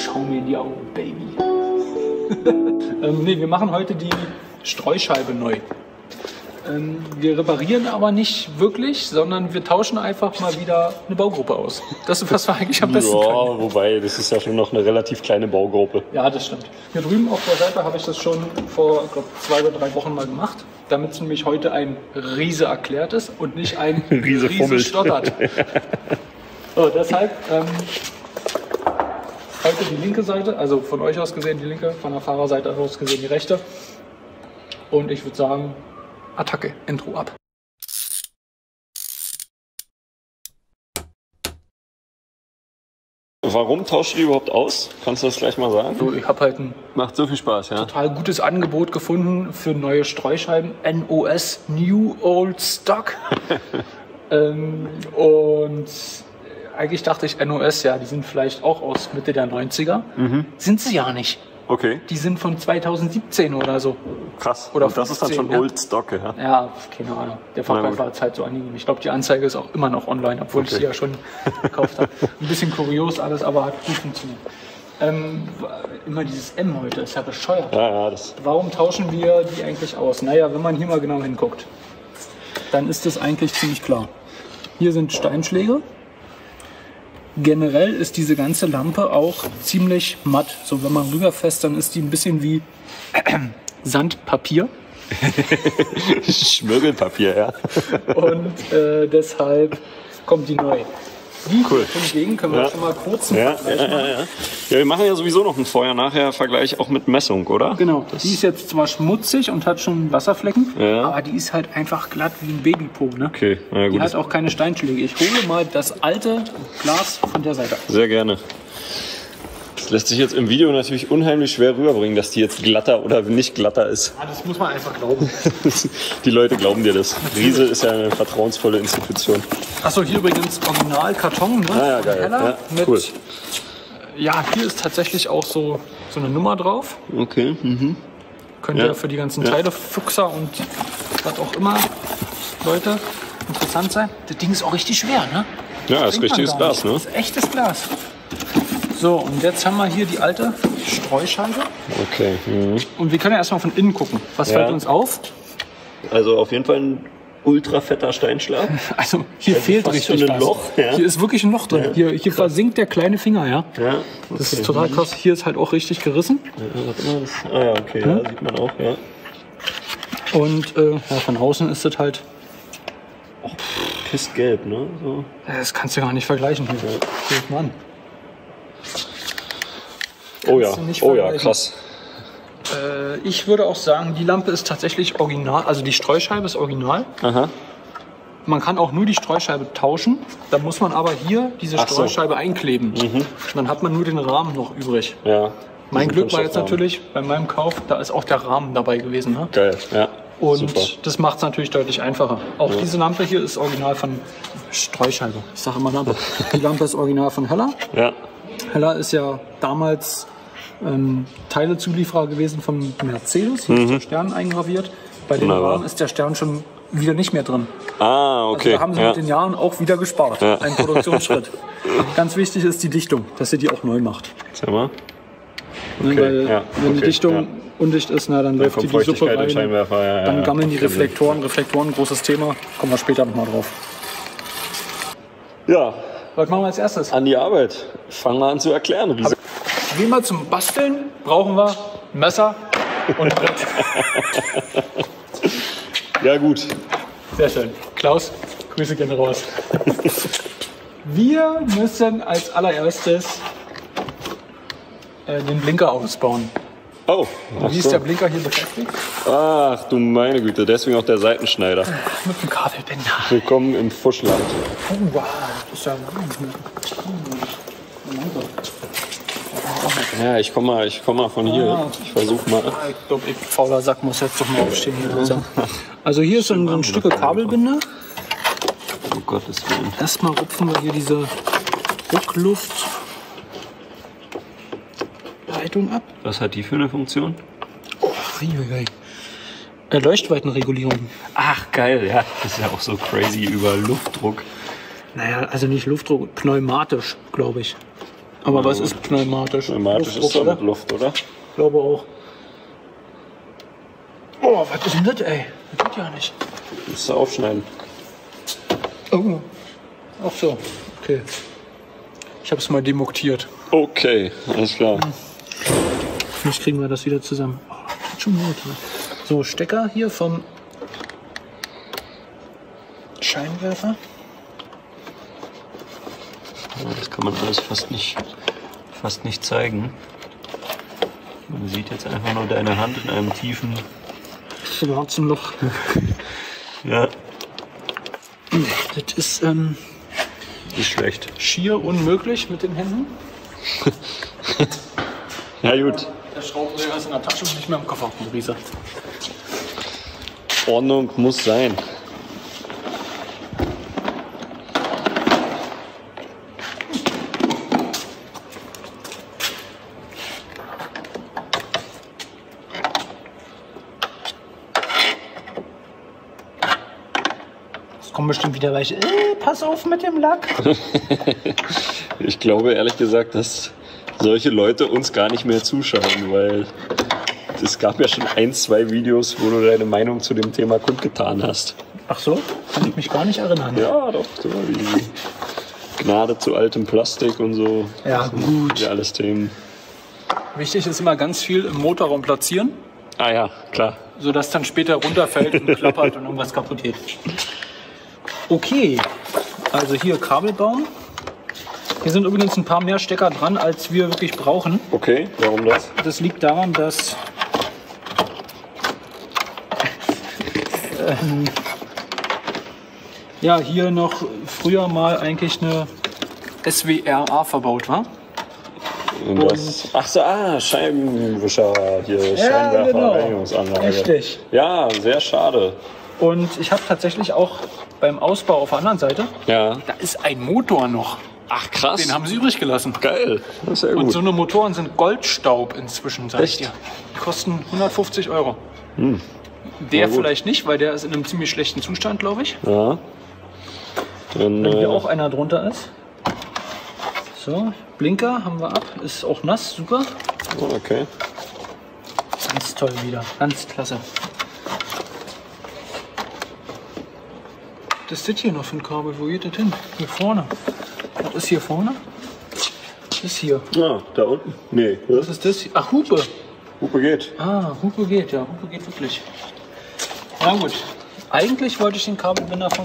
Schau mir in die Augen, Baby. Nee, wir machen heute die Streuscheibe neu. Wir reparieren aber nicht wirklich, sondern wir tauschen einfach mal wieder eine Baugruppe aus. Das ist, was wir eigentlich am besten können. Ja, wobei, das ist ja schon noch eine relativ kleine Baugruppe. Ja, das stimmt. Hier drüben auf der Seite habe ich das schon vor, glaub, 2 oder 3 Wochen mal gemacht, damit es nämlich heute ein Riese erklärt ist und nicht ein Riese stottert. So, deshalb heute die linke Seite, also von euch aus gesehen die linke, von der Fahrerseite aus gesehen die rechte. Und ich würde sagen, Attacke, Intro ab. Warum tauscht ihr die überhaupt aus? Kannst du das gleich mal sagen? So, ich habe halt ein Macht so viel Spaß, ja? total gutes Angebot gefunden für neue Streuscheiben. NOS, New Old Stock. Und eigentlich dachte ich, NOS, ja, die sind vielleicht auch aus Mitte der 90er. Sind sie ja nicht. Okay. Die sind von 2017 oder so. Krass. Oder und das ist dann 15, schon ja. Old Stock, ja? Ja, keine Ahnung. Der Verkäufer hat es halt so angegeben. Ich glaube, die Anzeige ist auch immer noch online, obwohl ich sie ja schon gekauft habe. Ein bisschen kurios alles, aber hat gut funktioniert. Immer dieses M heute, ist ja bescheuert. Ja, das. Warum tauschen wir die eigentlich aus? Naja, wenn man hier mal genau hinguckt, dann ist das eigentlich ziemlich klar. Hier sind Steinschläge. Generell ist diese ganze Lampe auch ziemlich matt. So, wenn man rüberfasst, dann ist die ein bisschen wie Sandpapier. Schmirgelpapier, ja. Und deshalb kommt die neu. Die Cool. hingegen können wir schon mal kurz einen Vergleich machen. Ja, wir machen ja sowieso noch einen Vorher-Nachher-Vergleich auch mit Messung, oder? Genau, die ist jetzt zwar schmutzig und hat schon Wasserflecken, aber die ist halt einfach glatt wie ein Babypo. Ne? Okay, na Die gut. hat auch keine Steinschläge. Ich hole mal das alte Glas von der Seite. Sehr gerne. Das lässt sich jetzt im Video natürlich unheimlich schwer rüberbringen, dass die jetzt glatter oder nicht glatter ist. Ja, das muss man einfach glauben. Die Leute glauben dir das. Riese ist ja eine vertrauensvolle Institution. Achso, hier übrigens Original-Karton. Ne? Ah ja, geil. Heller Ja, mit, cool. Ja, hier ist tatsächlich auch so eine Nummer drauf. Okay. Könnte ja für die ganzen Teilefuchser und was auch immer Leute interessant sein. Das Ding ist auch richtig schwer, ne? Ja, ist richtiges Glas, ne? Das ist echtes Glas. So, und jetzt haben wir hier die alte Streuscheibe. Okay. Und wir können ja erstmal von innen gucken. Was fällt uns auf? Also auf jeden Fall ein ultra fetter Steinschlag. Also hier fehlt fast richtig schon ein was. Loch, ja. Hier ist wirklich ein Loch drin. Hier versinkt der kleine Finger, ja. Ja. Okay. Das ist total krass. Hier ist halt auch richtig gerissen. Ja, okay, ja, sieht man auch, ja. Und von außen ist das halt... Pissgelb, ne? So. Das kannst du gar nicht vergleichen. Hier. Guck mal an. Oh ja, Kannst du nicht oh ja, vergleichen. krass. Ich würde auch sagen, die Lampe ist tatsächlich original. Also die Streuscheibe ist original. Aha. Man kann auch nur die Streuscheibe tauschen. Da muss man aber hier diese Ach so. Streuscheibe einkleben. Dann hat man nur den Rahmen noch übrig. Ja. Mein Diesen Glück war jetzt Kunststoffrahmen. natürlich bei meinem Kauf, da ist auch der Rahmen dabei gewesen. Ne? Geil, ja. Und Super. das macht es natürlich deutlich einfacher. Auch diese Lampe hier ist original von Streuscheibe. Ich sage immer Lampe. Die Lampe ist original von Heller. Ja. Heller ist ja damals Teilezulieferer gewesen von Mercedes. Hier ist der Stern eingraviert. Bei den Wunderbar. Rahmen ist der Stern schon wieder nicht mehr drin. Ah, okay. Also da haben sie mit den Jahren auch wieder gespart. Ja. Ein Produktionsschritt. Ganz wichtig ist die Dichtung, dass ihr die auch neu macht. Sag mal. Ne, Okay, weil ja, wenn die okay, Dichtung ja. undicht ist, na, dann läuft kommt hier die Suppe Feuchtigkeit im rein. Scheinwerfer, ja, Dann gammeln die kribbeln. Reflektoren. Reflektoren, großes Thema. Kommen wir später nochmal drauf. Ja, Was machen wir als erstes? an die Arbeit. Fangen wir an zu erklären, Riese. Wie immer zum Basteln brauchen wir Messer und Brett. Ja, gut. Sehr schön. Klaus, Grüße gerne raus. Wir müssen als allererstes den Blinker ausbauen. Oh, ach Wie ist so. der Blinker hier befestigt? Ach du meine Güte, deswegen auch der Seitenschneider. Mit dem Kabelbinder. Willkommen im Fuschland. Oh, wow. Das ist ja Ja, ich komm mal von hier. Ich versuch mal. Ich glaube, ich fauler Sack muss jetzt doch mal aufstehen. Hier. Also hier ist so ein Stück Kabelbinder. Oh Gottes Willen. Erstmal rupfen wir hier diese Druckluftleitung ab. Was hat die für eine Funktion? Leuchtweitenregulierung. Ach, geil, ja. Das ist ja auch so crazy über Luftdruck. Naja, also nicht Luftdruck, pneumatisch, glaube ich. Aber was ist pneumatisch? Pneumatisch ist doch mit Luft, oder? Ich glaube auch. Oh, was ist denn das, ey? Das geht ja nicht. Musst du aufschneiden. Oh. Ach so, okay. Ich habe es mal demoktiert. Okay, alles klar. Vielleicht kriegen wir das wieder zusammen. Oh, das schon gut. So, Stecker hier vom Scheinwerfer. Das kann man alles fast nicht zeigen. Man sieht jetzt einfach nur deine Hand in einem tiefen schwarzen Loch. Ja. Das ist nicht schlecht. Schier unmöglich mit den Händen. Ja gut. Der Schraubendreher ist in der Tasche und nicht mehr im Koffer, Riese. Ordnung muss sein. Kommen bestimmt wieder welche. Pass auf mit dem Lack. Ich glaube ehrlich gesagt, dass solche Leute uns gar nicht mehr zuschauen, weil es gab ja schon 1, 2 Videos, wo du deine Meinung zu dem Thema kundgetan hast. Ach so? Kann ich mich gar nicht erinnern. Ja, doch. So die Gnade zu altem Plastik und so. Ja, gut. Ja, alles Themen. Wichtig ist immer ganz viel im Motorraum platzieren. Ah ja, klar. Sodass dann später runterfällt und klappert und irgendwas kaputt geht. Okay, also hier Kabelbaum. Hier sind übrigens ein paar mehr Stecker dran, als wir wirklich brauchen. Okay, warum das? Das liegt daran, dass ja, hier noch früher mal eigentlich eine SWRA verbaut war. Und das, ach so, Scheibenwischer, hier, Ja, Scheinwerfer, genau. Reinigungsanlage. Richtig. Ja, sehr schade. Und ich habe tatsächlich auch beim Ausbau auf der anderen Seite, Ja. da ist ein Motor noch. Ach krass. Den haben sie übrig gelassen. Geil. Das ist sehr Und gut. so eine Motoren sind Goldstaub inzwischen, sag ich Echt? dir. Die kosten 150 €. Hm. Der Na gut. vielleicht nicht, weil der ist in einem ziemlich schlechten Zustand, glaube ich. Ja. Dann, Wenn hier auch einer drunter ist. So, Blinker haben wir ab. Ist auch nass, super. okay. Ganz toll wieder, ganz klasse. Das ist das hier noch für ein Kabel. Wo geht das hin? Hier vorne. Was ist hier vorne? Das ist hier. Ja, da unten. Nee, Was ist das? Ach, Hupe. Hupe geht. Ah, Hupe geht, ja. Hupe geht wirklich. Na gut. Eigentlich wollte ich den Kabelbinder vom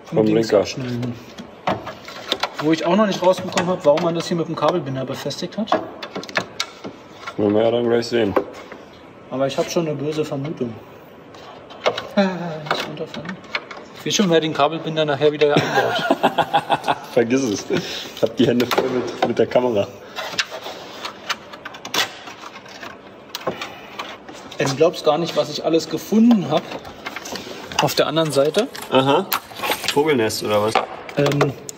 Vom Dings Blinker. abschneiden. Wo ich auch noch nicht rausbekommen habe, warum man das hier mit dem Kabelbinder befestigt hat. Wollen wir ja dann gleich sehen. Aber ich habe schon eine böse Vermutung. Nicht runterfallen. Ich weiß schon, wer den Kabelbinder nachher wieder einbaut. Vergiss es. Ich hab die Hände voll mit der Kamera. Du glaubst gar nicht, was ich alles gefunden habe. Auf der anderen Seite. Aha. Vogelnest oder was?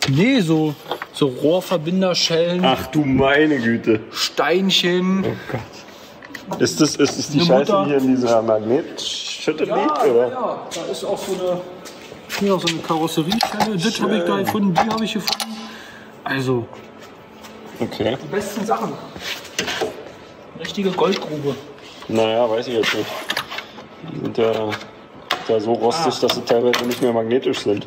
Nee, so Rohrverbinderschellen, Ach du meine Güte. Steinchen. Oh Gott. Ist das die Eine Scheiße, Mutter. die hier in dieser Magnetschütte liegt? Oder? Ja, da ist auch hier so eine Karosseriestelle. Das habe ich da gefunden, die habe ich gefunden. Also, Okay. die besten Sachen. Richtige Goldgrube. Naja, weiß ich jetzt nicht. Die sind ja da so rostig, dass sie teilweise nicht mehr magnetisch sind.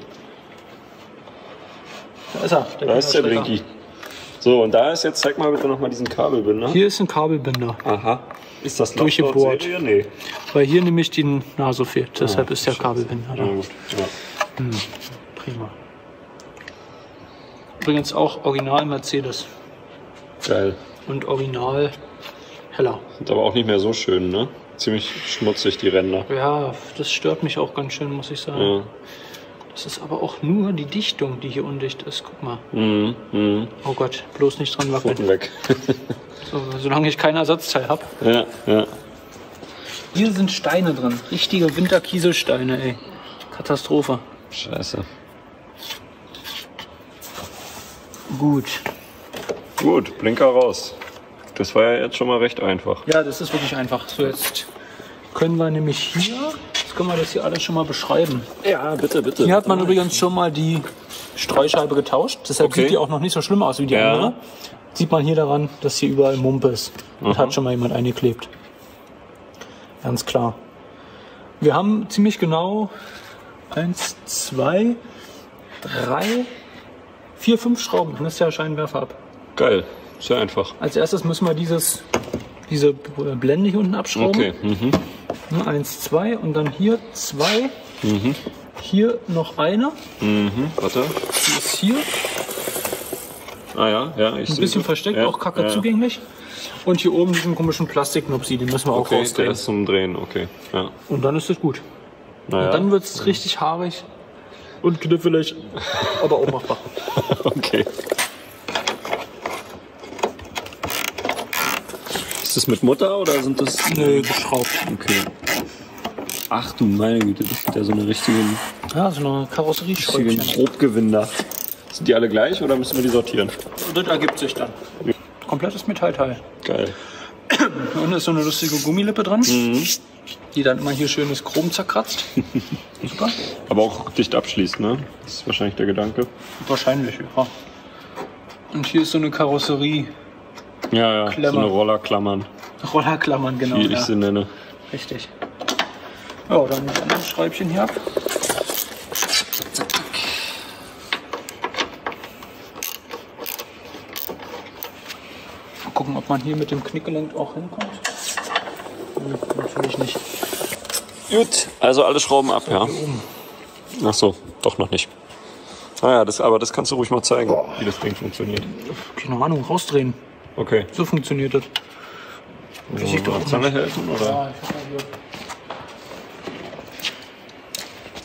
Da ist er. Da ist der Kinderschrecker. Blinky. So, und da ist jetzt, zeig mal bitte nochmal diesen Kabelbinder. Hier ist ein Kabelbinder, Aha. Ist das Durchgebohrt. laut Serie? Nee. weil hier nämlich die Nase fehlt. Deshalb ist der Kabelbinder Ja, da. gut. Ja. Prima. Übrigens auch Original Mercedes Geil. und Original Heller. Sind aber auch nicht mehr so schön, ne? Ziemlich schmutzig, die Ränder. Ja, das stört mich auch ganz schön, muss ich sagen. Ja. Das ist aber auch nur die Dichtung, die hier undicht ist. Guck mal. Mhm. Oh Gott, bloß nicht dran wackeln. Pfoten weg. So, solange ich kein Ersatzteil habe. Ja. Hier sind Steine drin. Richtige Winterkieselsteine, ey. Katastrophe. Scheiße. Gut. Gut, Blinker raus. Das war ja jetzt schon mal recht einfach. Ja, das ist wirklich einfach. So, jetzt können wir nämlich hier, jetzt können wir das hier alles schon mal beschreiben. Ja, bitte, bitte. Hier hat man übrigens schon mal die Streuscheibe getauscht. Deshalb sieht die auch noch nicht so schlimm aus wie die andere. Sieht man hier daran, dass hier überall Mumpe ist. Und hat schon mal jemand eingeklebt. Ganz klar. Wir haben ziemlich genau 1, 2, 3, 4, 5 Schrauben. Dann ist der Scheinwerfer ab. Geil. Sehr einfach. Als erstes müssen wir diese Blende hier unten abschrauben. Okay. 1, 2 und dann hier 2. Hier noch eine. Warte. Die ist hier. Ah ja, ja. Ein bisschen versteckt, auch kacke zugänglich. Und hier oben diesen komischen Plastiknupsi, den müssen wir auch rausdrehen. Der ist zum Drehen, okay. Ja. Und dann ist es gut. Naja. Und dann wird es richtig haarig und kniffelig, aber auch machbar. Okay. Ist das mit Mutter oder sind das... Nö, geschraubt. Okay. Ach du meine Güte, das ist ja so eine richtige Ja, so eine Karosserieschräubchen. Grobgewinde. Sind die alle gleich oder müssen wir die sortieren? Das ergibt sich dann. Komplettes Metallteil. Geil. Da unten ist so eine lustige Gummilippe dran, die dann immer hier schönes Chrom zerkratzt. Super. Aber auch dicht abschließt, ne? Das ist wahrscheinlich der Gedanke. Wahrscheinlich, ja. Und hier ist so eine Karosserie. Ja, Klemmer. so eine Rollerklammern, Rollerklammern, genau. wie ich sie nenne. Richtig. Ja, dann die anderen Schräubchen hier ab. Mal gucken, ob man hier mit dem Knickgelenk auch hinkommt. Natürlich nicht. Gut, also alle Schrauben ab, ja. Ach so, doch noch nicht. Naja, aber das kannst du ruhig mal zeigen, wie das Ding funktioniert. Keine Ahnung, rausdrehen. Okay. So funktioniert das. Muss ich doch Zange helfen, oder? Ja, ich hab mal hier.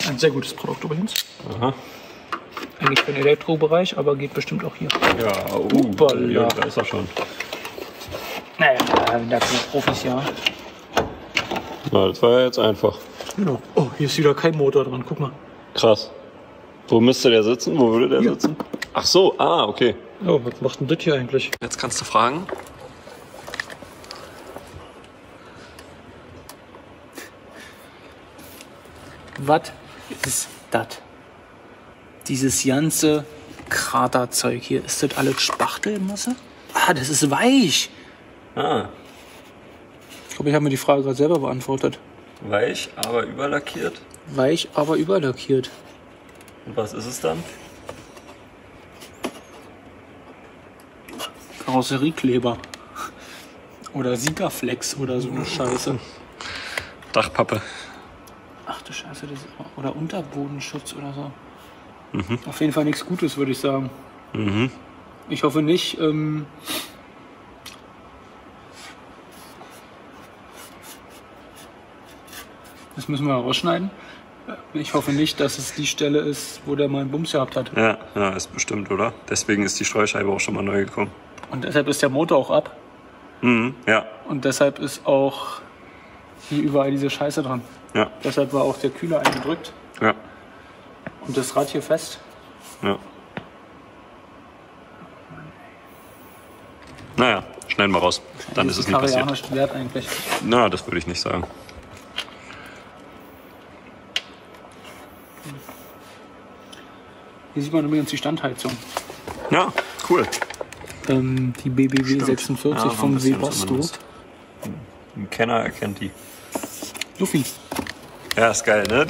Ein sehr gutes Produkt übrigens. Aha. Eigentlich für den Elektrobereich, aber geht bestimmt auch hier. Ja, Hoppala. da ist er schon. Naja, da sind Profis, ja. Na, das war ja jetzt einfach. Genau. Oh, hier ist wieder kein Motor dran. Guck mal. Krass. Wo müsste der sitzen? Wo würde der Hier. sitzen? Ach so, okay. Oh, was macht denn das hier eigentlich? Jetzt kannst du fragen. Was ist das? Dieses ganze Kraterzeug hier. Ist das alles Spachtelmasse? Ah, das ist weich. Ah, Ich glaube, ich habe mir die Frage gerade selber beantwortet. weich, aber überlackiert. Weich, aber überlackiert. Und was ist es dann? Karosseriekleber. Oder Siegerflex oder so eine Scheiße. Dachpappe. Ach du Scheiße, das ist, oder Unterbodenschutz oder so. Auf jeden Fall nichts Gutes, würde ich sagen. Ich hoffe nicht. Das müssen wir rausschneiden. Ich hoffe nicht, dass es die Stelle ist, wo der mal einen Bums gehabt hat. Ja, ist bestimmt, oder? Deswegen ist die Streuscheibe auch schon mal neu gekommen. Und deshalb ist der Motor auch ab. Ja, Und deshalb ist auch hier überall diese Scheiße dran. ja, Deshalb war auch der Kühler eingedrückt ja, und das Rad hier fest. ja. Naja, schneiden wir raus. Dann ist es nicht passiert. Koreanisch wert eigentlich. Na, das würde ich nicht sagen. Hier sieht man übrigens die Standheizung. Ja, cool. Die BBW 46 Ja, so ein vom bisschen Webasto. zumindest. Ein Kenner erkennt die. Luffy, Ja, ist geil, ne?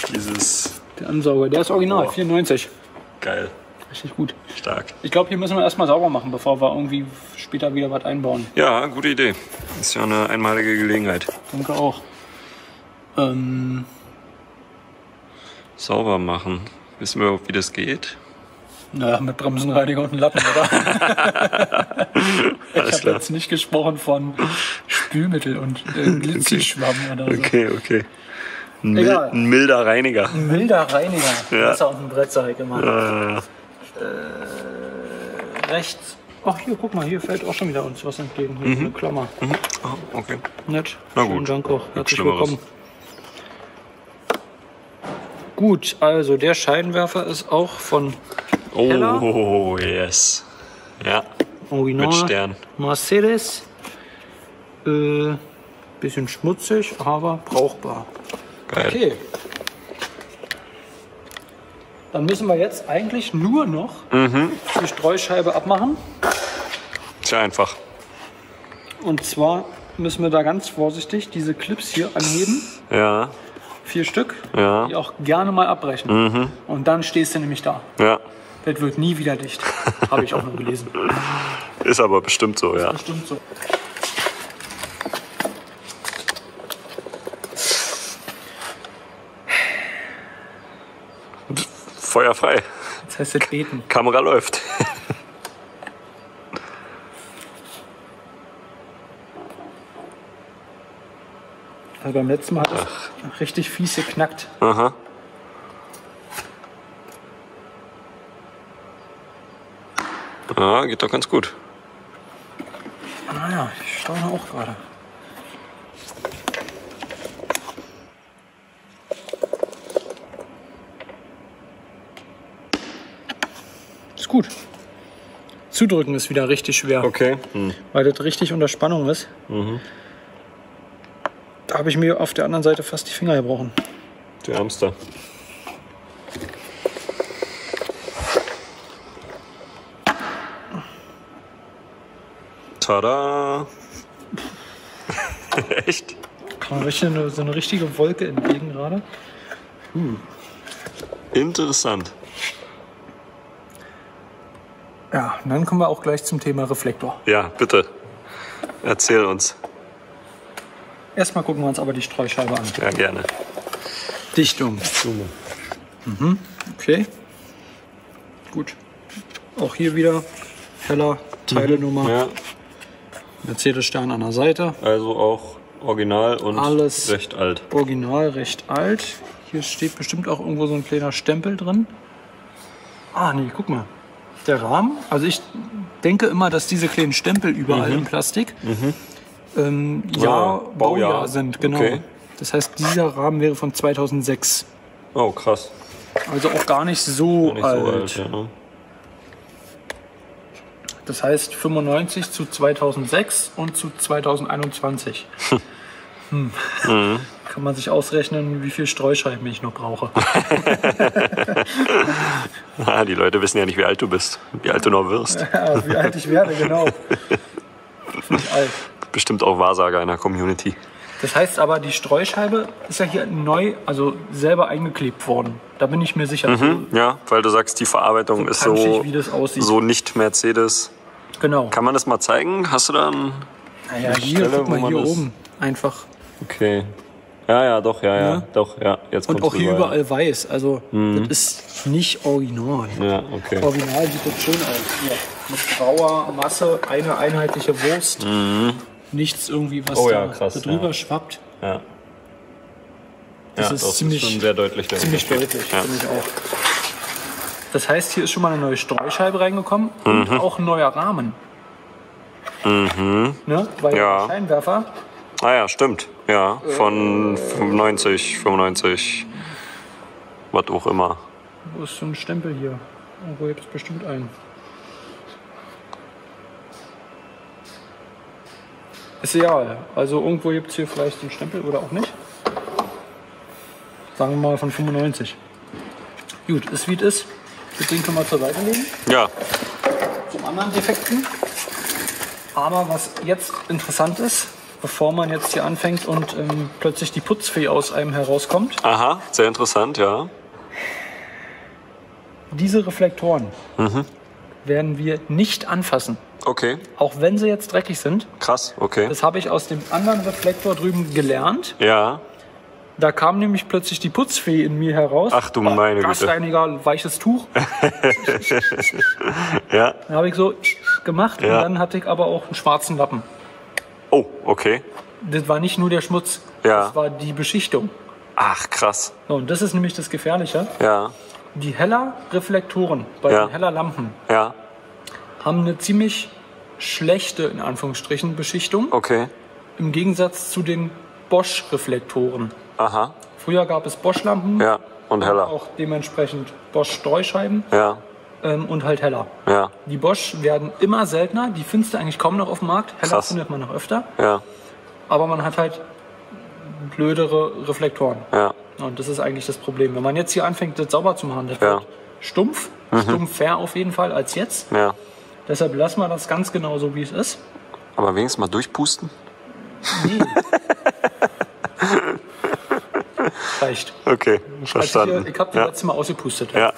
Dieses... der Ansauger. Der ist original, Boah. 94. Geil. Richtig gut. Stark. Ich glaube, hier müssen wir erstmal sauber machen, bevor wir irgendwie später wieder was einbauen. Ja, gute Idee. Ist ja eine einmalige Gelegenheit. Danke auch. Sauber machen. Wissen wir, wie das geht? Naja, mit Bremsenreiniger und einem Lappen, oder? Ich habe jetzt nicht gesprochen von Spülmittel und Glitzischwamm oder so. Okay. Egal. Ein milder Reiniger. Ein milder Reiniger. Ja. Wasser und ein Brett, sag ich immer. Rechts. Ach, hier, guck mal, hier fällt auch schon wieder uns was entgegen. Hier ist eine Klammer. Oh, okay. Nett. Na Schönen gut. Dank auch. Herzlich Schlimmeres. willkommen. Gut, also der Scheinwerfer ist auch von Heller. Oh, yes. Ja, Original mit Stern. Mercedes. Bisschen schmutzig, aber brauchbar. Geil. Okay. Dann müssen wir jetzt eigentlich nur noch die Streuscheibe abmachen. Sehr einfach. Und zwar müssen wir da ganz vorsichtig diese Clips hier anheben. Ja. 4 Stück, Ja. die auch gerne mal abbrechen. Und dann stehst du nämlich da. Ja. Das wird nie wieder dicht. Habe ich auch nur gelesen. Ist aber bestimmt so, ja. Bestimmt so. Feuer frei. Jetzt heißt es beten. Kamera läuft. Also beim letzten Mal hat es richtig fies geknackt. Aha. Ja, geht doch ganz gut. Naja, ich staune auch gerade. Ist gut. Zudrücken ist wieder richtig schwer, Okay. weil das richtig unter Spannung ist. Da habe ich mir auf der anderen Seite fast die Finger gebrochen. Du Ärmster. Tada! Echt? Kam so eine richtige Wolke entgegen gerade. Interessant. Ja, und dann kommen wir auch gleich zum Thema Reflektor. Ja, bitte. Erzähl uns. Erstmal gucken wir uns aber die Streuscheibe an. Ja, gerne. Dichtung. Okay. Gut. Auch hier wieder heller Teilenummer. Ja, Mercedes-Stern an der Seite. also auch original und Alles recht alt. Original, recht alt. Hier steht bestimmt auch irgendwo so ein kleiner Stempel drin. Ah, nee, guck mal. Der Rahmen, also ich denke immer, dass diese kleinen Stempel überall im Plastik Baujahr sind, genau. Okay. Das heißt, dieser Rahmen wäre von 2006. Oh, krass. Also auch gar nicht so Nicht alt. so alt, ja. Das heißt 95 zu 2006 und zu 2021. Kann man sich ausrechnen, wie viel Streuscheiben ich noch brauche. Ah, die Leute wissen ja nicht, wie alt du bist, wie alt du noch wirst. Ja, wie alt ich werde, genau. Finde ich alt. Bestimmt auch Wahrsager in der Community. Das heißt aber, die Streuscheibe ist ja hier neu, also selber eingeklebt worden. Da bin ich mir sicher. Ja, weil du sagst, die Verarbeitung ist punchig, wie das aussieht. so nicht Mercedes. Genau. Kann man das mal zeigen? Hast du da einen... Naja, hier, Stelle, guck wo mal, man hier das- oben. Einfach. Okay. Ja, doch, Ja. doch, ja. Jetzt Und kommt's auch hier rüber. überall weiß. Also, das ist nicht original. Ja, okay. Original sieht das schön aus. Hier. Mit grauer Masse, eine einheitliche Wurst. Nichts irgendwie, was Oh da ja, krass, drüber ja. schwappt. Ja. Das Ja, ist doch, ziemlich, schon sehr deutlich. der ziemlich Unterschied. deutlich, Ja. finde ich auch. Das heißt, hier ist schon mal eine neue Streuscheibe reingekommen und auch ein neuer Rahmen. Ne? Weil Ja. der Scheinwerfer, Ah ja, stimmt. Ja, von 95, was auch immer. wo ist so ein Stempel hier? Irgendwo gibt es bestimmt einen. Ist egal. Also irgendwo gibt es hier vielleicht einen Stempel oder auch nicht. Sagen wir mal von 95. Gut, ist wie es ist. Das Ding können wir zur Seite legen. Ja, Zum anderen Defekten. Aber was jetzt interessant ist, bevor man jetzt hier anfängt und plötzlich die Putzfee aus einem herauskommt, aha, sehr interessant, ja. diese Reflektoren werden wir nicht anfassen. Okay, Auch wenn sie jetzt dreckig sind. krass, okay. Das habe ich aus dem anderen Reflektor drüben gelernt. Ja, Da kam nämlich plötzlich die Putzfee in mir heraus. Ach du meine Güte. Gasreiniger, weiches Tuch. ja. Dann habe ich so gemacht Ja. und dann hatte ich aber auch einen schwarzen Lappen. Oh, okay. Das war nicht nur der Schmutz, Ja. das war die Beschichtung. Ach, krass. So, und das ist nämlich das Gefährliche. Ja, Die Heller-Reflektoren bei Ja. den Heller-Lampen ja, haben eine ziemlich schlechte, in Anführungsstrichen, Beschichtung. okay. Im Gegensatz zu den Bosch-Reflektoren. Aha, Früher gab es Bosch-Lampen, ja. Und heller. auch dementsprechend Bosch-Streuscheiben Ja, und halt Heller. ja, Die Bosch werden immer seltener, die findest du eigentlich kaum noch auf dem Markt. Heller Krass. findet man noch öfter. ja. aber man hat halt blödere Reflektoren. Ja. Und das ist eigentlich das Problem. Wenn man jetzt hier anfängt, das sauber zu machen, das wird stumpf, stumpfer auf jeden Fall als jetzt. Ja. Deshalb lassen wir das ganz genau so, wie es ist. Aber wenigstens mal durchpusten? Nee. Reicht. Okay, verstanden. Ich habe die letzte Mal ausgepustet. Ja.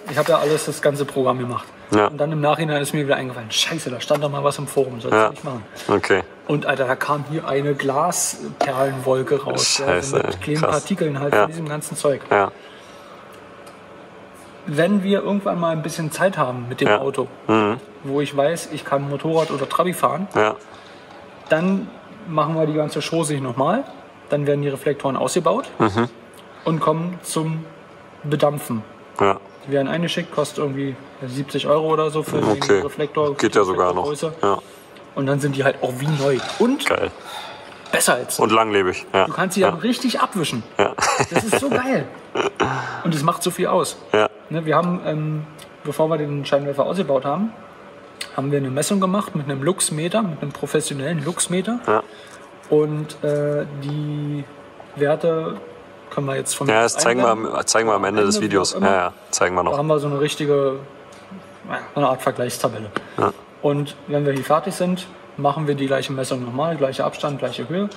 Ich habe ja alles, das ganze Programm gemacht. Ja. Und dann im Nachhinein ist mir wieder eingefallen, scheiße, da stand doch mal was im Forum, sollst du nicht machen. Okay. Und Alter, da kam hier eine Glasperlenwolke raus. Scheiße, so mit kleinen krass. Partikeln halt von diesem ganzen Zeug. Ja. Wenn wir irgendwann mal ein bisschen Zeit haben mit dem Auto, wo ich weiß, ich kann Motorrad oder Trabi fahren, dann machen wir die ganze Chose nicht nochmal. Dann werden die Reflektoren ausgebaut und kommen zum Bedampfen. Ja. Die werden eingeschickt, kostet irgendwie 70 Euro oder so für den Reflektor. Geht ja sogar noch. Ja. Und dann sind die halt auch wie neu. Und Geil. besser als Und langlebig. Ja. du kannst sie dann richtig abwischen. Ja. Das ist so geil. Und es macht so viel aus. Ja. Ne, wir haben, bevor wir den Scheinwerfer ausgebaut haben, haben wir eine Messung gemacht mit einem Luxmeter, mit einem professionellen Luxmeter. Ja. Und die Werte können wir jetzt von Ja, das zeigen wir am Ende des Videos. Ja, zeigen wir Da noch. haben wir so eine richtige, so eine Art Vergleichstabelle. Ja. Und wenn wir hier fertig sind, machen wir die gleiche Messung nochmal, gleicher Abstand, gleiche Höhe.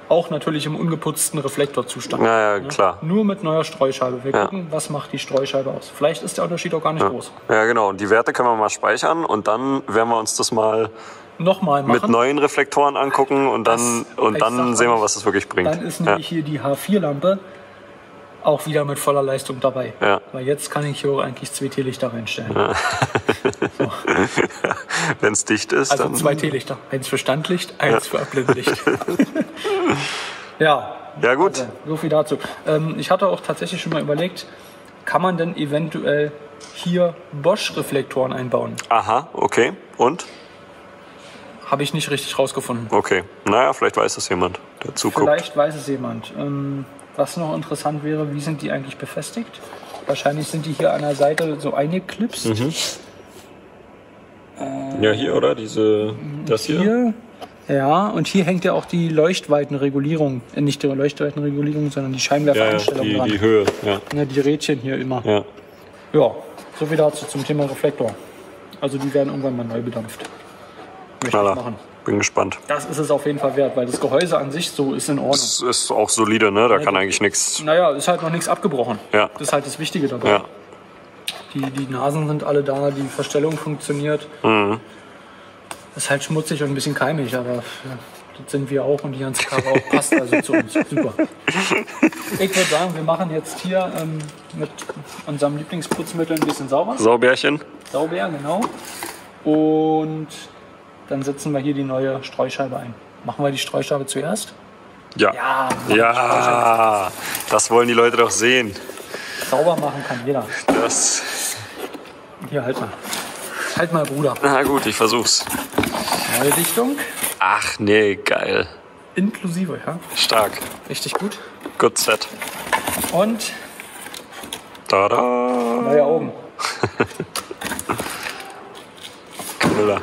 Auch natürlich im ungeputzten Reflektorzustand. Ja, klar. Nur mit neuer Streuscheibe. Wir gucken, was macht die Streuscheibe aus. Vielleicht ist der Unterschied auch gar nicht groß. Ja, genau. Und die Werte können wir mal speichern und dann werden wir uns das mal Nochmal machen. mit neuen Reflektoren angucken und dann sehen wir, was das wirklich bringt. Dann ist nämlich hier die H4-Lampe auch wieder mit voller Leistung dabei. Ja. Weil jetzt kann ich hier eigentlich 2 Teelichter reinstellen. So. Wenn es dicht ist, Also dann 2 Teelichter. Eins für Standlicht, eins für Abblendlicht. Ja. Ja, gut. Also, so viel dazu. Ich hatte auch tatsächlich schon mal überlegt, kann man denn eventuell hier Bosch-Reflektoren einbauen? Aha, okay. Und? Habe ich nicht richtig rausgefunden. Okay. Naja, vielleicht weiß das jemand, der zuguckt. Vielleicht weiß es jemand. Was noch interessant wäre, wie sind die eigentlich befestigt? Wahrscheinlich sind die hier an der Seite so eingeklipst. Ja, hier, oder? Das hier? Ja, und hier hängt ja auch die Leuchtweitenregulierung, nicht die Leuchtweitenregulierung, sondern die Scheinwerfereinstellung dran. Die Höhe, ja. Ja, die Rädchen hier immer. Ja. Ja, so viel dazu zum Thema Reflektor. Also die werden irgendwann mal neu bedampft. Möchte ich machen. Bin gespannt. Das ist es auf jeden Fall wert, weil das Gehäuse an sich so ist in Ordnung. Das ist auch solide, ne? Da kann eigentlich nichts. Naja, ist halt noch nichts abgebrochen. Ja. Das ist halt das Wichtige dabei. Ja. Die Nasen sind alle da, die Verstellung funktioniert. Ist halt schmutzig und ein bisschen keimig, aber ja, das sind wir auch und die ganze Karre auch passt also zu uns. Super. Ich würde sagen, wir machen jetzt hier mit unserem Lieblingsputzmittel ein bisschen sauber. Saubärchen. Sauber, genau. Und dann setzen wir hier die neue Streuscheibe ein. Machen wir die Streuscheibe zuerst? Ja. Ja, das wollen die Leute doch sehen. Sauber machen kann jeder. Das. Hier, halt mal. Halt mal, Bruder. Na gut, ich versuch's. Neue Dichtung. Ach nee, geil. Inklusive, ja. Stark. Richtig gut. Good set. Und Tada. neue Augen. Knüller.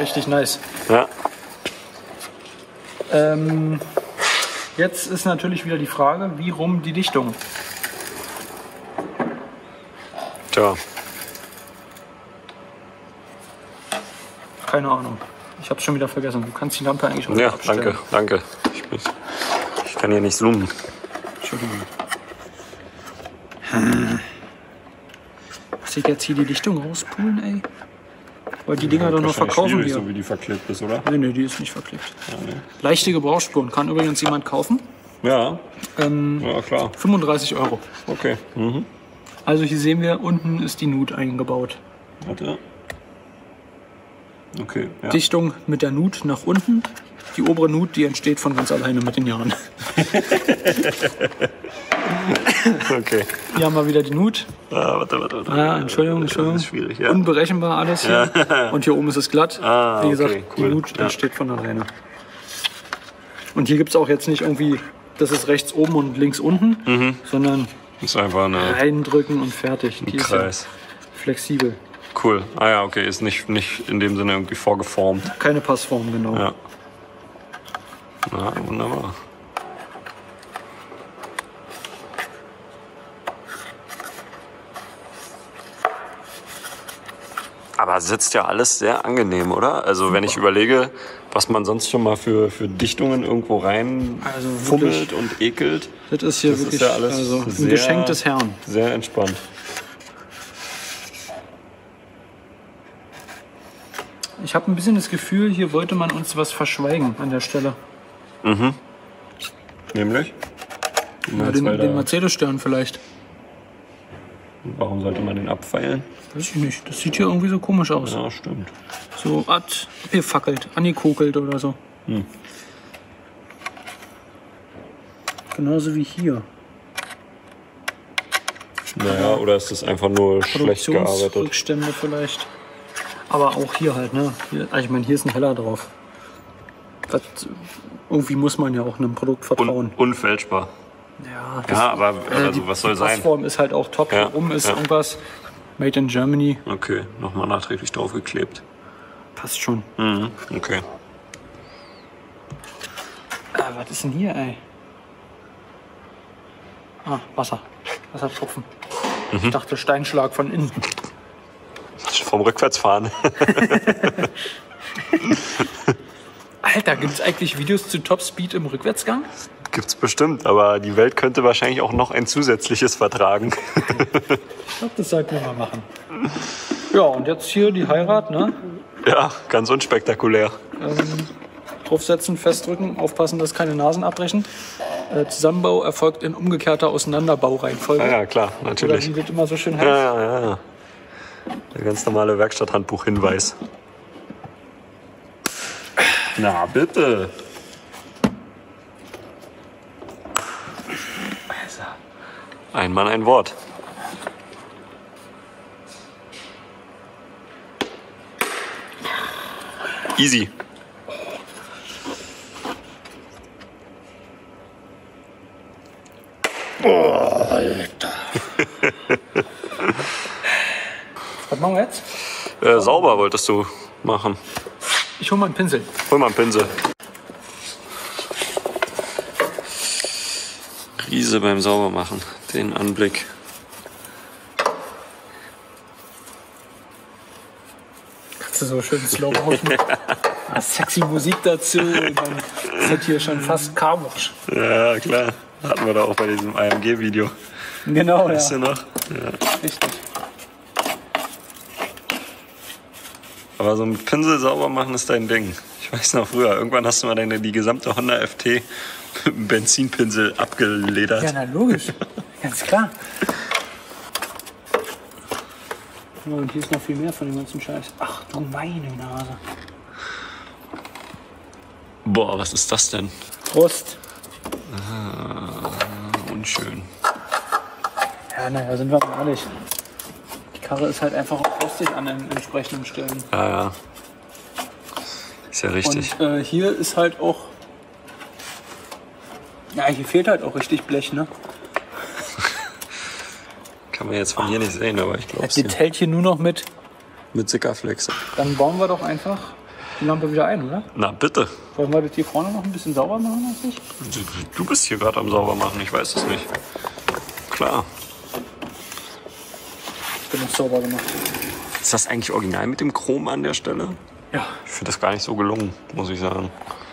Richtig nice. Ja. Jetzt ist natürlich wieder die Frage, wie rum die Dichtung? Tja. Keine Ahnung. Ich habe schon wieder vergessen. Du kannst die Lampe eigentlich auch Ja, abstellen. danke. Ich kann hier nicht zoomen. Entschuldigung. Muss ich jetzt hier die Dichtung rauspulen, ey? Weil die Dinger doch noch verkaufen wir. So wie die verklebt ist, oder? Nee, die ist nicht verklebt. Ja, nee. Leichte Gebrauchsspuren. Kann übrigens jemand kaufen. Ja. Ja, klar. 35 Euro. Okay. Also hier sehen wir, unten ist die Nut eingebaut. Warte. Okay. Ja. Dichtung mit der Nut nach unten. Die obere Nut, die entsteht von ganz alleine mit den Jahren. Okay. Hier haben wir wieder die Nut. Warte. Ah, Entschuldigung. Das ist schwierig, ja. Unberechenbar alles hier. Und hier oben ist es glatt. Ah, Wie gesagt, okay, cool. die Nut entsteht von alleine. Und hier gibt es auch jetzt nicht irgendwie, das ist rechts oben und links unten, sondern Ist einfach eine reindrücken und fertig. Die ist ja Kreis. flexibel. Cool. Ah ja, okay. Ist nicht in dem Sinne irgendwie vorgeformt. Keine Passform, genau. Ja. Na, wunderbar. Aber sitzt ja alles sehr angenehm, oder? Also wenn ich überlege, was man sonst schon mal für Dichtungen irgendwo rein fummelt und ekelt. Das ist hier wirklich ja alles ein Geschenk des Herrn. Sehr entspannt. Ich habe ein bisschen das Gefühl, hier wollte man uns was verschweigen an der Stelle. Mhm. Nämlich? Ja, den Mercedes-Stern vielleicht. Warum sollte man den abfeilen? Weiß ich nicht. Das sieht hier irgendwie so komisch aus. Ja, stimmt. So abgefackelt, angekokelt oder so. Genauso wie hier. Naja, oder ist das einfach nur schlecht gearbeitet? Rückstände vielleicht. Aber auch hier halt, ne? Hier, also ich meine, hier ist ein Heller drauf. Irgendwie muss man ja auch einem Produkt vertrauen. Unfälschbar. Ja, aber also, was soll die sein? Die Passform ist halt auch top. Ja, Oben ist ja. irgendwas Made in Germany. Okay, nochmal nachträglich draufgeklebt. Passt schon. Mhm, okay. Was ist denn hier, ey? Wasser. Wassertropfen. Ich dachte Steinschlag von innen. Vom Rückwärtsfahren. Alter, gibt es eigentlich Videos zu Topspeed im Rückwärtsgang? Gibt's bestimmt, aber die Welt könnte wahrscheinlich auch noch ein zusätzliches vertragen. Ich glaube, das sollten wir mal machen. Ja, und jetzt hier die Heirat, ne? Ja, ganz unspektakulär. Draufsetzen, festdrücken, aufpassen, dass keine Nasen abbrechen. Zusammenbau erfolgt in umgekehrter Auseinanderbaureihenfolge. Ja, klar, Oder natürlich. wie das immer so schön heißt. Ja. Der ganz normale Werkstatthandbuch-Hinweis. Na, bitte. Ein Mann, ein Wort. Easy. Oh, Alter. Was machen wir jetzt? Sauber wolltest du machen. Ich hol mal einen Pinsel. Hol mal einen Pinsel. Riese beim Saubermachen. Den Anblick. Kannst du so schön slow motion. Sexy Musik dazu. Und dann ist das hier schon fast Carwash. Ja, klar. Hatten wir da auch bei diesem AMG-Video. Genau, ja. Weißt du noch? Ja. Richtig. Aber so ein Pinsel sauber machen ist dein Ding. Ich weiß noch früher, irgendwann hast du mal die gesamte Honda FT mit einem Benzinpinsel abgeledert. Ja, na logisch. Ganz klar. Oh, und hier ist noch viel mehr von dem ganzen Scheiß. Ach du meine Nase. Boah, was ist das denn? Prost. Unschön. Ja, naja, sind wir mal ehrlich. Die Karre ist halt einfach auch rostig an den entsprechenden Stellen. Ja. Ist ja richtig. Und hier ist halt auch... Ja, hier fehlt halt auch richtig Blech, ne? Kann man jetzt von hier nicht sehen, aber ich glaube Das hält hier nur noch mit Sickerflex. Dann bauen wir doch einfach die Lampe wieder ein, oder? Na bitte. Wollen wir das hier vorne noch ein bisschen sauber machen als ich? Du bist hier gerade am Saubermachen, ich weiß es nicht. Klar. Ich bin jetzt sauber gemacht. Ist das eigentlich original mit dem Chrom an der Stelle? Ja. Ich finde das gar nicht so gelungen, muss ich sagen.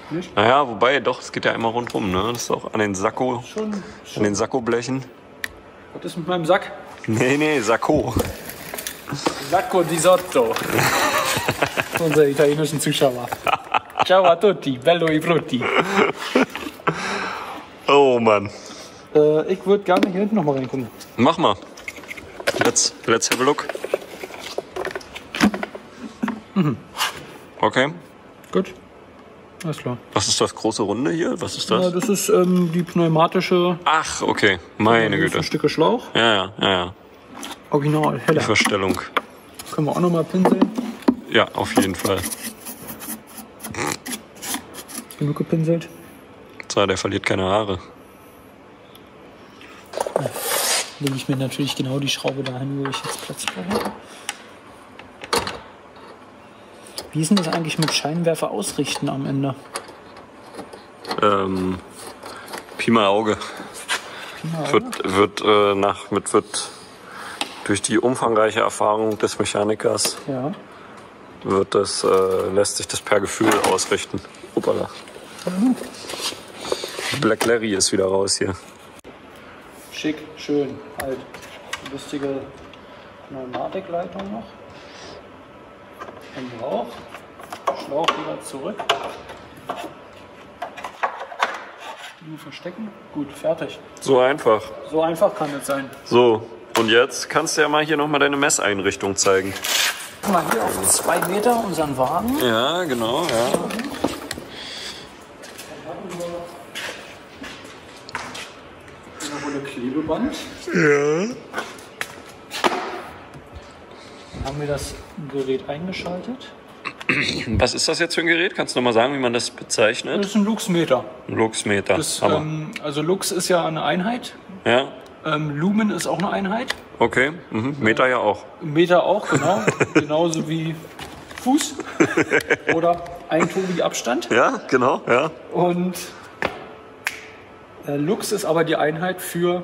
Nicht? Naja, wobei, doch, es geht ja immer rundrum, ne? Das ist auch an den Sakko, Schon. an den Sakkoblechen. Was ist mit meinem Sack? Nee, Sakko. Sacco di Sotto. Unsere italienischen Zuschauer. Ciao a tutti, bello e brutti. Oh Mann. Ich würde gerne hier hinten noch mal reingucken. Mach mal. Let's have a look. Okay. Gut. Alles klar. Was ist das große Runde hier? Was ist Ja, das? das ist die pneumatische Ach, okay. Meine Güte. Stücke Schlauch. Ja. Original, Die heller. Verstellung. Können wir auch noch mal pinseln. Ja, auf jeden Fall. Genug gepinselt. So, der verliert keine Haare. Lege ich mir natürlich genau die Schraube dahin, wo ich jetzt Platz brauche. Wie ist denn das eigentlich mit Scheinwerfer ausrichten am Ende? Pi mal Auge. Wird durch die umfangreiche Erfahrung des Mechanikers lässt sich das per Gefühl ausrichten. Hoppala. Black Larry ist wieder raus hier. Schick, schön, halt. Lustige Pneumatikleitung noch. Ein Schlauch wieder zurück. Nur verstecken. Gut, fertig. So einfach. So einfach kann es sein. So, und jetzt kannst du ja mal hier nochmal deine Messeinrichtung zeigen. Mal hier auf 2 Meter unseren Wagen. Ja, genau, ja. Klebeband. Ja. Dann haben wir das Gerät eingeschaltet. Was ist das jetzt für ein Gerät? Kannst du noch mal sagen, wie man das bezeichnet? Das ist ein Luxmeter. Ein Luxmeter. Also Lux ist ja eine Einheit. Ja. Lumen ist auch eine Einheit. Okay. Meter ja auch. Meter auch, genau. Genauso wie Fuß oder ein Tobi Abstand. Ja, genau. Ja. Und Lux ist aber die Einheit für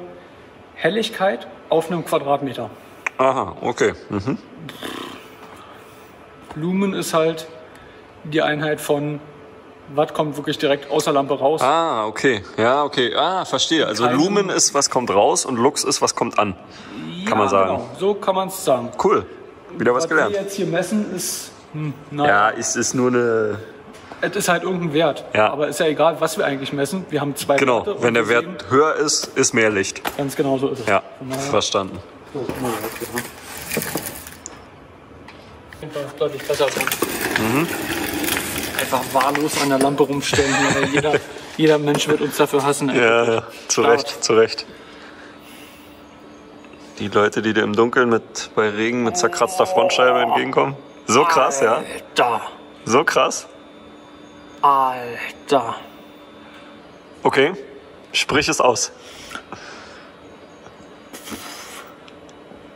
Helligkeit auf einem Quadratmeter. Aha, okay. Lumen ist halt die Einheit von, was kommt wirklich direkt aus der Lampe raus. Ah, okay. Ja, okay. Ah, verstehe. Also Lumen ist, was kommt raus und Lux ist, was kommt an. Kann man sagen. Genau. So kann man es sagen. Cool. Wieder was gelernt. Was wir jetzt hier messen ist, ja, es ist nur eine... Es ist halt irgendein Wert. Ja. Aber ist ja egal, was wir eigentlich messen. Wir haben 2 Genau, Werte. wenn der Wert höher ist, ist mehr Licht. Ganz genau so ist es. Ja, verstanden. Deutlich besser sein. Einfach wahllos an der Lampe rumstellen. Jeder Mensch wird uns dafür hassen. Ja, zu Recht. Die Leute, die dir im Dunkeln bei Regen mit zerkratzter Frontscheibe entgegenkommen. So krass, ja? Alter. So krass? Alter. Okay, sprich es aus.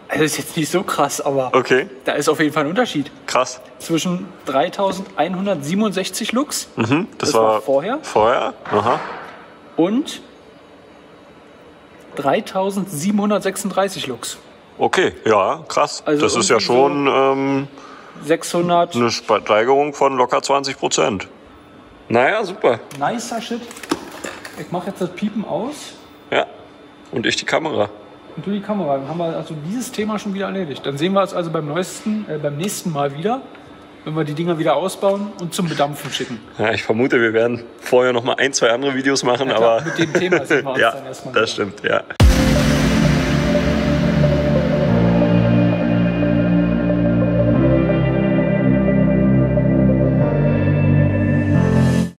Das ist jetzt nicht so krass, aber Okay, da ist auf jeden Fall ein Unterschied. krass. Zwischen 3167 Lux, Das war vorher, Aha. und 3736 Lux. Okay, ja, krass. Also das ist ja schon 600. eine Steigerung von locker 20%. Naja, super. Nicer Shit. Ich mache jetzt das Piepen aus Ja, und ich die Kamera. und du die Kamera. Dann haben wir also dieses Thema schon wieder erledigt. Dann sehen wir uns also beim nächsten Mal wieder, wenn wir die Dinger wieder ausbauen und zum Bedampfen schicken. Ja, ich vermute, wir werden vorher noch mal 1, 2 andere Videos machen, Ja, klar, aber mit dem Thema sehen wir uns ja, dann erstmal das wieder. stimmt, ja.